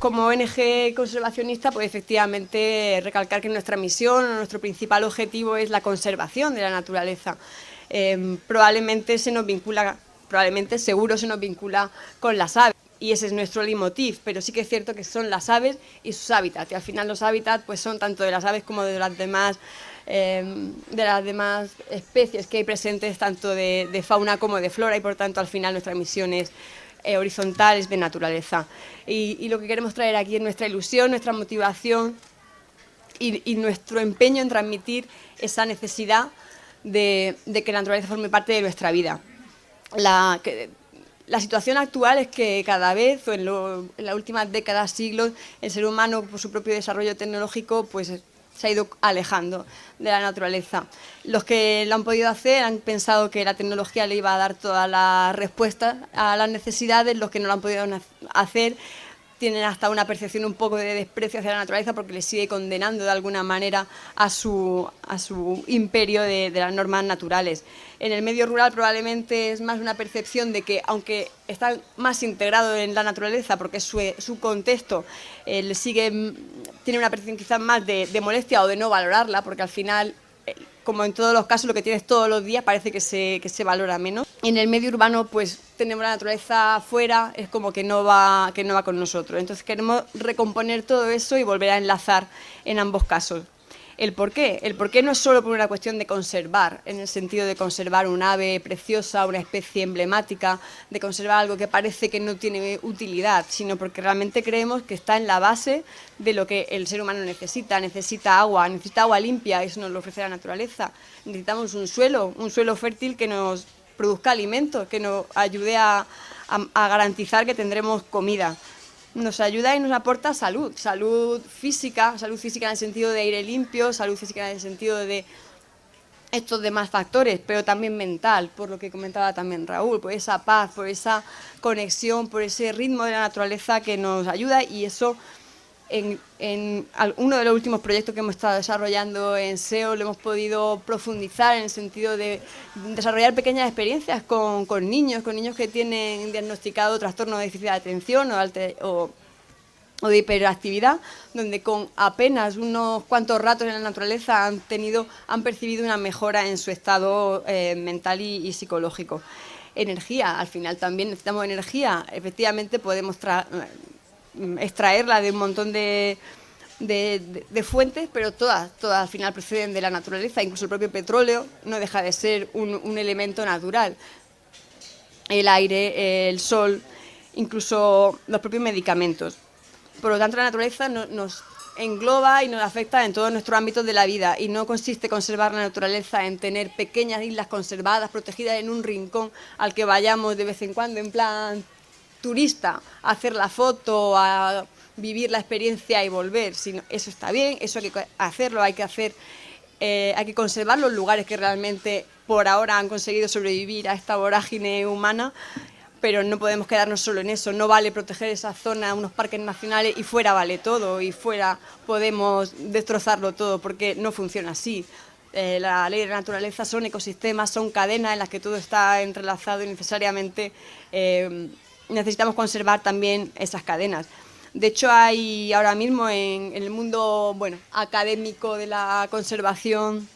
Como ONG conservacionista, pues efectivamente recalcar que nuestra misión, nuestro principal objetivo es la conservación de la naturaleza. Probablemente seguro se nos vincula con las aves, y ese es nuestro leitmotiv, pero sí que es cierto que son las aves y sus hábitats, y al final los hábitats pues son tanto de las aves como de las demás especies que hay presentes, tanto de fauna como de flora, y por tanto al final nuestra misión es horizontal, es de naturaleza. Y lo que queremos traer aquí es nuestra ilusión, nuestra motivación y nuestro empeño en transmitir esa necesidad de que la naturaleza forme parte de nuestra vida. La situación actual es que cada vez, o en las últimas décadas, siglos, el ser humano, por su propio desarrollo tecnológico, pues se ha ido alejando de la naturaleza. Los que lo han podido hacer han pensado que la tecnología le iba a dar todas las respuestas a las necesidades. Los que no lo han podido hacer tienen hasta una percepción un poco de desprecio hacia la naturaleza, porque le sigue condenando de alguna manera a su imperio de las normas naturales. En el medio rural probablemente es más una percepción de que, aunque está más integrado en la naturaleza porque es su contexto, tiene una percepción quizás más de molestia o de no valorarla, porque al final, como en todos los casos, lo que tienes todos los días parece que se valora menos. En el medio urbano, pues tenemos la naturaleza afuera, es como que no va con nosotros. Entonces queremos recomponer todo eso y volver a enlazar en ambos casos. ¿El por qué? El por qué no es solo por una cuestión de conservar, en el sentido de conservar un ave preciosa, una especie emblemática, de conservar algo que parece que no tiene utilidad, sino porque realmente creemos que está en la base de lo que el ser humano necesita. Necesita agua limpia, eso nos lo ofrece la naturaleza. Necesitamos un suelo fértil que nos produzca alimentos, que nos ayude a garantizar que tendremos comida. Nos ayuda y nos aporta salud física en el sentido de aire limpio, salud física en el sentido de estos demás factores, pero también mental, por lo que comentaba también Raúl, por esa paz, por esa conexión, por ese ritmo de la naturaleza que nos ayuda. Y eso, en uno de los últimos proyectos que hemos estado desarrollando en SEO, lo hemos podido profundizar en el sentido de desarrollar pequeñas experiencias con niños que tienen diagnosticado trastorno de déficit de atención o de hiperactividad, donde con apenas unos cuantos ratos en la naturaleza han percibido una mejora en su estado mental y psicológico. Energía, al final también necesitamos energía. Efectivamente podemos extraerla de un montón de fuentes, pero todas al final proceden de la naturaleza. Incluso el propio petróleo no deja de ser un elemento natural. El aire, el sol, incluso los propios medicamentos. Por lo tanto, la naturaleza nos engloba y nos afecta en todos nuestros ámbitos de la vida, y no consiste conservar la naturaleza en tener pequeñas islas conservadas, protegidas en un rincón al que vayamos de vez en cuando en plan turista a hacer la foto, a vivir la experiencia y volver. Sino, eso está bien, eso hay que hacerlo, hay que conservar los lugares que realmente por ahora han conseguido sobrevivir a esta vorágine humana, pero no podemos quedarnos solo en eso. No vale proteger esa zona, unos parques nacionales, y fuera vale todo, y fuera podemos destrozarlo todo, porque no funciona así. La ley de la naturaleza son ecosistemas, son cadenas en las que todo está entrelazado, y necesariamente necesitamos conservar también esas cadenas. De hecho, hay ahora mismo en el mundo académico de la conservación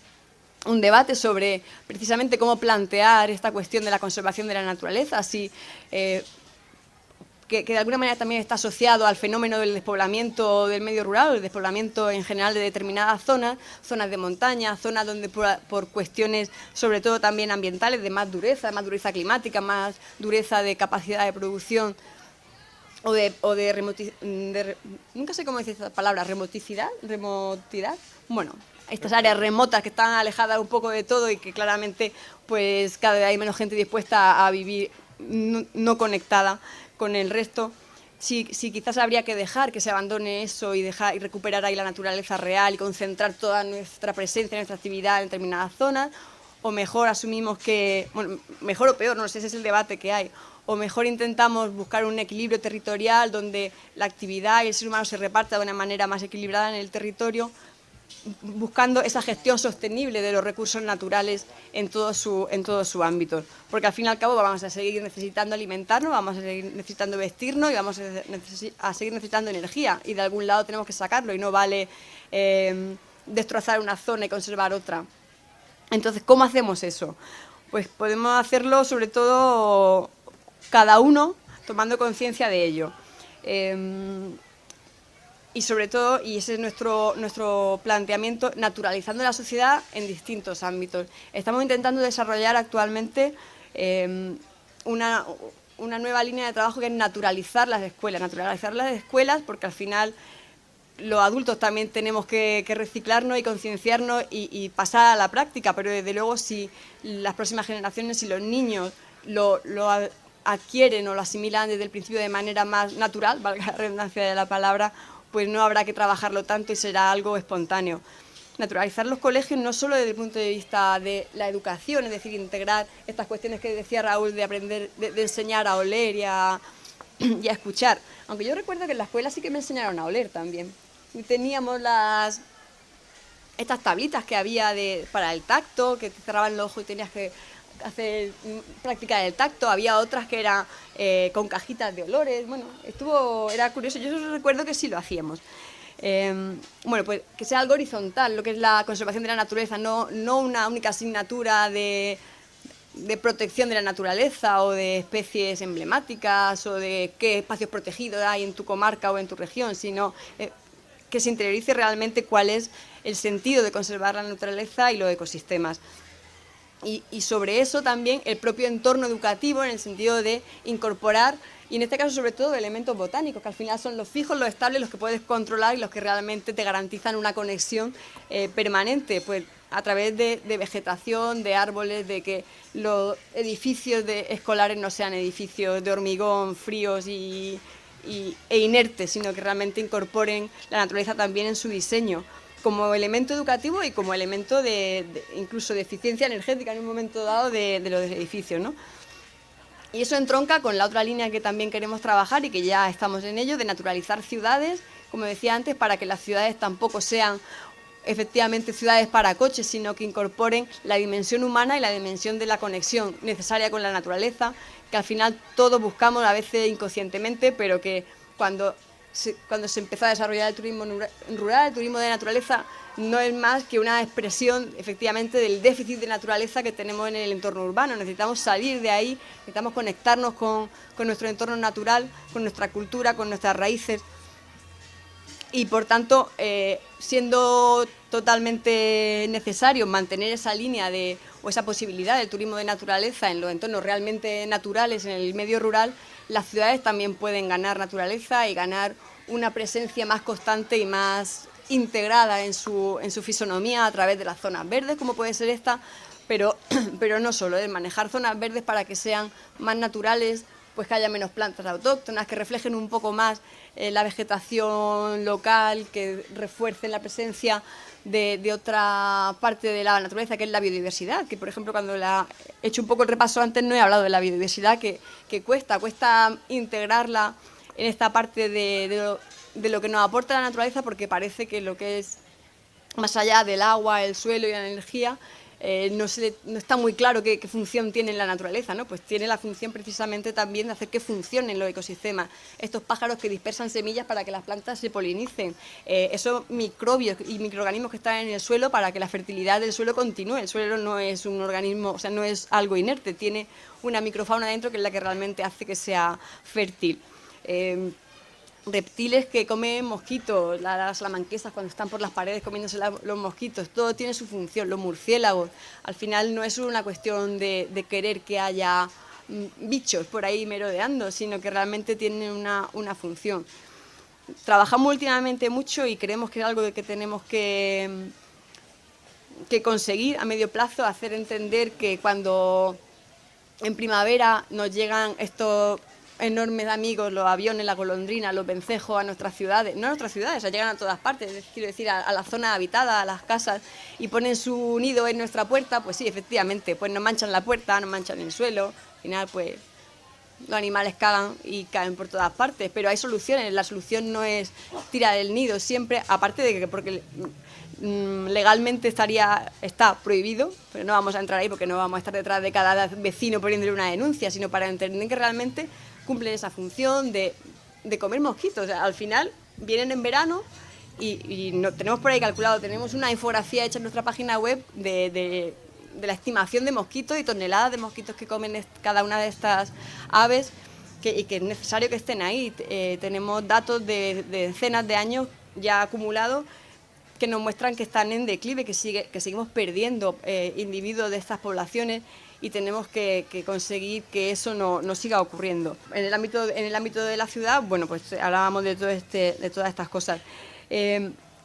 un debate sobre precisamente cómo plantear esta cuestión de la conservación de la naturaleza, que de alguna manera también está asociado al fenómeno del despoblamiento del medio rural, el despoblamiento en general de determinadas zonas de montaña, zonas donde por cuestiones sobre todo también ambientales, de más dureza climática, más dureza de capacidad de producción, nunca sé cómo dice esta palabra, remotidad, bueno, estas áreas remotas que están alejadas un poco de todo y que claramente pues cada vez hay menos gente dispuesta a vivir no conectada con el resto. Si quizás habría que dejar que se abandone eso y recuperar ahí la naturaleza real y concentrar toda nuestra presencia, nuestra actividad en determinadas zonas, o mejor asumimos que, mejor o peor, no sé, ese es el debate que hay, o mejor intentamos buscar un equilibrio territorial donde la actividad y el ser humano se reparta de una manera más equilibrada en el territorio, buscando esa gestión sostenible de los recursos naturales en todo su ámbito. Porque al fin y al cabo vamos a seguir necesitando alimentarnos, vamos a seguir necesitando vestirnos y vamos a seguir necesitando energía. Y de algún lado tenemos que sacarlo y no vale destrozar una zona y conservar otra. Entonces, ¿cómo hacemos eso? Pues podemos hacerlo sobre todo cada uno tomando conciencia de ello. Y sobre todo, y ese es nuestro planteamiento, naturalizando la sociedad en distintos ámbitos. Estamos intentando desarrollar actualmente una nueva línea de trabajo que es naturalizar las escuelas porque al final los adultos también tenemos que reciclarnos y concienciarnos y pasar a la práctica, pero desde luego si las próximas generaciones, si los niños lo adquieren o lo asimilan desde el principio de manera más natural, valga la redundancia de la palabra, pues no habrá que trabajarlo tanto y será algo espontáneo. Naturalizar los colegios no solo desde el punto de vista de la educación, es decir, integrar estas cuestiones que decía Raúl de aprender, de enseñar a oler y a escuchar. Aunque yo recuerdo que en la escuela sí que me enseñaron a oler también. Y teníamos estas tablitas que había para el tacto, que te cerraban el ojo y tenías que hacer práctica del tacto. Había otras que eran con cajitas de olores. Bueno, era curioso. Yo recuerdo que sí lo hacíamos. Bueno, pues que sea algo horizontal, lo que es la conservación de la naturaleza, no una única asignatura de protección de la naturaleza o de especies emblemáticas o de qué espacios protegidos hay en tu comarca o en tu región, sino que se interiorice realmente cuál es el sentido de conservar la naturaleza y los ecosistemas. Y sobre eso también el propio entorno educativo, en el sentido de incorporar, y en este caso sobre todo elementos botánicos, que al final son los fijos, los estables, los que puedes controlar y los que realmente te garantizan una conexión permanente, pues a través de vegetación, de árboles, de que los edificios escolares no sean edificios de hormigón fríos e inertes, sino que realmente incorporen la naturaleza también en su diseño, como elemento educativo y como elemento incluso de eficiencia energética en un momento dado de los edificios, ¿no? Y eso entronca con la otra línea que también queremos trabajar y que ya estamos en ello, de naturalizar ciudades, como decía antes, para que las ciudades tampoco sean efectivamente ciudades para coches, sino que incorporen la dimensión humana y la dimensión de la conexión necesaria con la naturaleza, que al final todos buscamos a veces inconscientemente, pero que cuando se empezó a desarrollar el turismo rural, el turismo de naturaleza, no es más que una expresión efectivamente del déficit de naturaleza que tenemos en el entorno urbano. Necesitamos salir de ahí, necesitamos conectarnos con nuestro entorno natural, con nuestra cultura, con nuestras raíces. Y por tanto, siendo totalmente necesario mantener esa línea o esa posibilidad del turismo de naturaleza en los entornos realmente naturales, en el medio rural, las ciudades también pueden ganar naturaleza y ganar una presencia más constante y más integrada en su fisonomía a través de las zonas verdes, como puede ser esta, pero no solo, manejar zonas verdes para que sean más naturales, pues que haya menos plantas autóctonas, que reflejen un poco más la vegetación local, que refuercen la presencia de otra parte de la naturaleza, que es la biodiversidad, que por ejemplo cuando he hecho un poco el repaso antes no he hablado de la biodiversidad, que cuesta integrarla en esta parte de lo que nos aporta la naturaleza, porque parece que lo que es más allá del agua, el suelo y la energía, no está muy claro qué función tiene en la naturaleza, ¿no? Pues tiene la función precisamente también de hacer que funcionen los ecosistemas. Estos pájaros que dispersan semillas para que las plantas se polinicen, esos microbios y microorganismos que están en el suelo para que la fertilidad del suelo continúe. El suelo no es un organismo, o sea, no es algo inerte, tiene una microfauna dentro que es la que realmente hace que sea fértil. Reptiles que comen mosquitos, las salamanquesas cuando están por las paredes comiéndose los mosquitos, todo tiene su función, los murciélagos. Al final no es una cuestión de querer que haya bichos por ahí merodeando, sino que realmente tienen una función. Trabajamos últimamente mucho y creemos que es algo que tenemos que conseguir a medio plazo, hacer entender que cuando en primavera nos llegan estos enormes amigos, los aviones, las golondrinas, los vencejos a nuestras ciudades, no a nuestras ciudades, o sea, llegan a todas partes, quiero decir, a las zonas habitadas, a las casas, y ponen su nido en nuestra puerta, pues sí, efectivamente, pues nos manchan la puerta, nos manchan el suelo, al final pues los animales cagan y caen por todas partes, pero hay soluciones. La solución no es tirar el nido siempre, aparte de que porque legalmente está prohibido, pero no vamos a entrar ahí porque no vamos a estar detrás de cada vecino poniéndole una denuncia, sino para entender que realmente cumplen esa función de comer mosquitos. O sea, al final vienen en verano y no, tenemos por ahí calculado, tenemos una infografía hecha en nuestra página web de la estimación de mosquitos y toneladas de mosquitos que comen cada una de estas aves y que es necesario que estén ahí. Tenemos datos de decenas de años ya acumulados que nos muestran que están en declive, que seguimos perdiendo individuos de estas poblaciones y tenemos que conseguir que eso no siga ocurriendo. En el ámbito de la ciudad, bueno, pues hablábamos de todas estas cosas.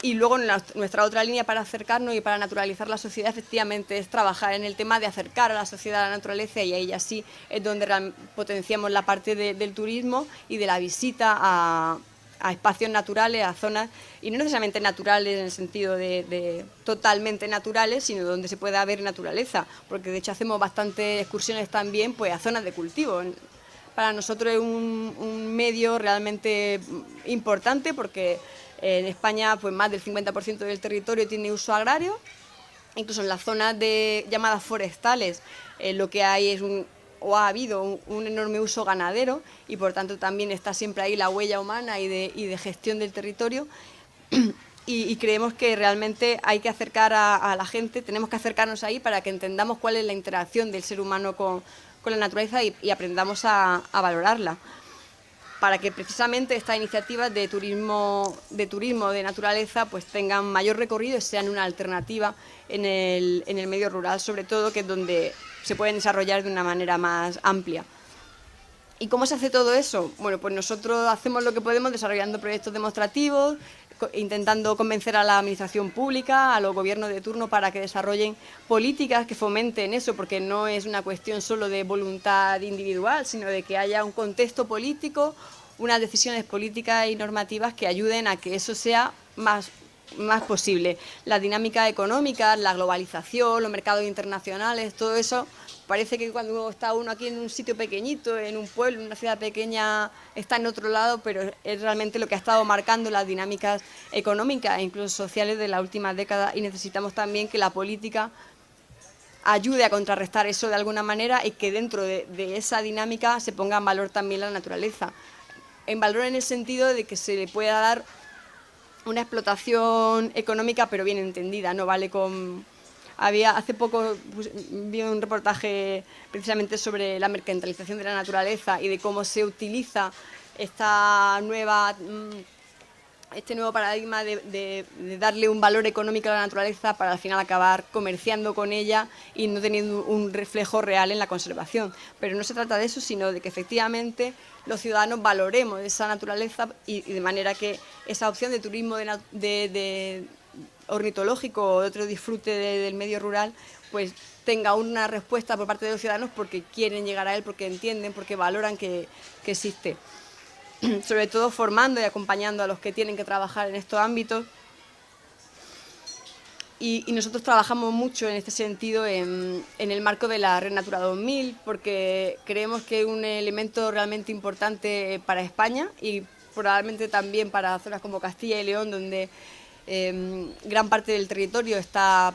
Y luego nuestra otra línea para acercarnos y para naturalizar la sociedad efectivamente es trabajar en el tema de acercar a la sociedad a la naturaleza, y ahí ya sí es donde potenciamos la parte del turismo y de la visita a espacios naturales, a zonas, y no necesariamente naturales en el sentido de totalmente naturales, sino donde se pueda ver naturaleza, porque de hecho hacemos bastantes excursiones también pues a zonas de cultivo. Para nosotros es un medio realmente importante porque en España pues más del 50% del territorio tiene uso agrario, incluso en las zonas llamadas forestales lo que hay es ha habido un enorme uso ganadero y por tanto también está siempre ahí la huella humana y de gestión del territorio y creemos que realmente hay que acercar a la gente, tenemos que acercarnos ahí para que entendamos cuál es la interacción del ser humano con la naturaleza y aprendamos a valorarla, para que precisamente estas iniciativas de turismo de naturaleza pues tengan mayor recorrido y sean una alternativa en el medio rural, sobre todo, que es donde se pueden desarrollar de una manera más amplia. ¿Y cómo se hace todo eso? Bueno, pues nosotros hacemos lo que podemos desarrollando proyectos demostrativos, intentando convencer a la administración pública, a los gobiernos de turno para que desarrollen políticas que fomenten eso, porque no es una cuestión solo de voluntad individual, sino de que haya un contexto político, unas decisiones políticas y normativas que ayuden a que eso sea más posible. La dinámica económica, la globalización, los mercados internacionales, todo eso. Parece que cuando está uno aquí en un sitio pequeñito, en un pueblo, en una ciudad pequeña, está en otro lado, pero es realmente lo que ha estado marcando las dinámicas económicas e incluso sociales de la última década, y necesitamos también que la política ayude a contrarrestar eso de alguna manera y que dentro de esa dinámica se ponga en valor también la naturaleza. En valor en el sentido de que se le pueda dar una explotación económica pero bien entendida, no vale con... Hace poco vi un reportaje precisamente sobre la mercantilización de la naturaleza y de cómo se utiliza este nuevo paradigma de darle un valor económico a la naturaleza para al final acabar comerciando con ella y no teniendo un reflejo real en la conservación. Pero no se trata de eso, sino de que efectivamente los ciudadanos valoremos esa naturaleza y de manera que esa opción de turismo de ornitológico o de otro disfrute del medio rural, pues tenga una respuesta por parte de los ciudadanos porque quieren llegar a él, porque entienden, porque valoran que existe. Sobre todo formando y acompañando a los que tienen que trabajar en estos ámbitos. Y nosotros trabajamos mucho en este sentido en el marco de la Red Natura 2000, porque creemos que es un elemento realmente importante para España y probablemente también para zonas como Castilla y León, donde gran parte del territorio está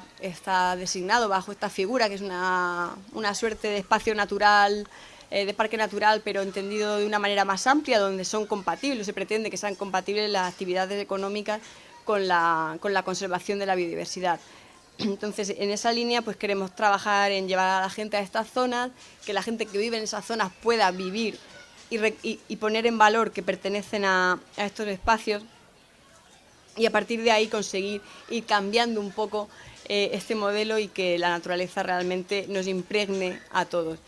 designado bajo esta figura, que es una suerte de espacio natural, de parque natural, pero entendido de una manera más amplia, donde son compatibles, se pretende que sean compatibles las actividades económicas con la conservación de la biodiversidad. Entonces, en esa línea pues queremos trabajar en llevar a la gente a estas zonas, que la gente que vive en esas zonas pueda vivir y poner en valor que pertenecen a estos espacios, y a partir de ahí conseguir ir cambiando un poco este modelo y que la naturaleza realmente nos impregne a todos.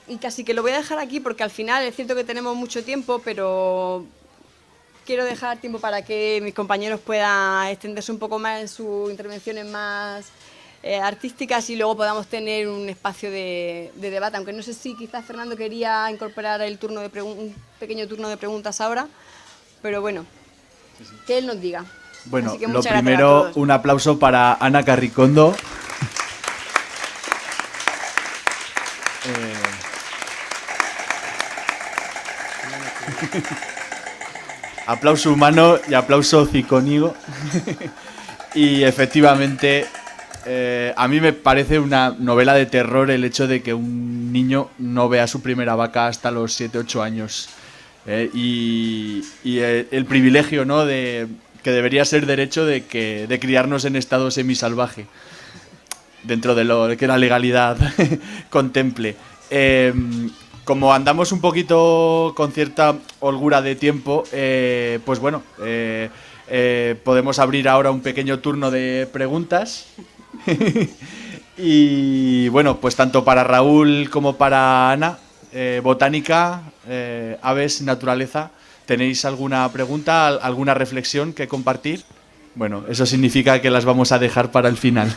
Y casi que lo voy a dejar aquí porque al final es cierto que tenemos mucho tiempo, pero quiero dejar tiempo para que mis compañeros puedan extenderse un poco más en sus intervenciones más artísticas y luego podamos tener un espacio de debate, aunque no sé si quizás Fernando quería incorporar un pequeño turno de preguntas ahora, pero bueno. Que él nos diga. Bueno, lo primero, un aplauso para Ana Carricondo. Aplauso humano y aplauso cicónigo. Y efectivamente, a mí me parece una novela de terror el hecho de que un niño no vea su primera vaca hasta los 7-8 años. Y el privilegio, ¿no?, que debería ser derecho de criarnos en estado semisalvaje, dentro de lo que la legalidad contemple. Como andamos un poquito con cierta holgura de tiempo, pues bueno, podemos abrir ahora un pequeño turno de preguntas. Y bueno, pues tanto para Raúl como para Ana, botánica, aves, naturaleza, ¿tenéis alguna pregunta, alguna reflexión que compartir? Bueno, eso significa que las vamos a dejar para el final.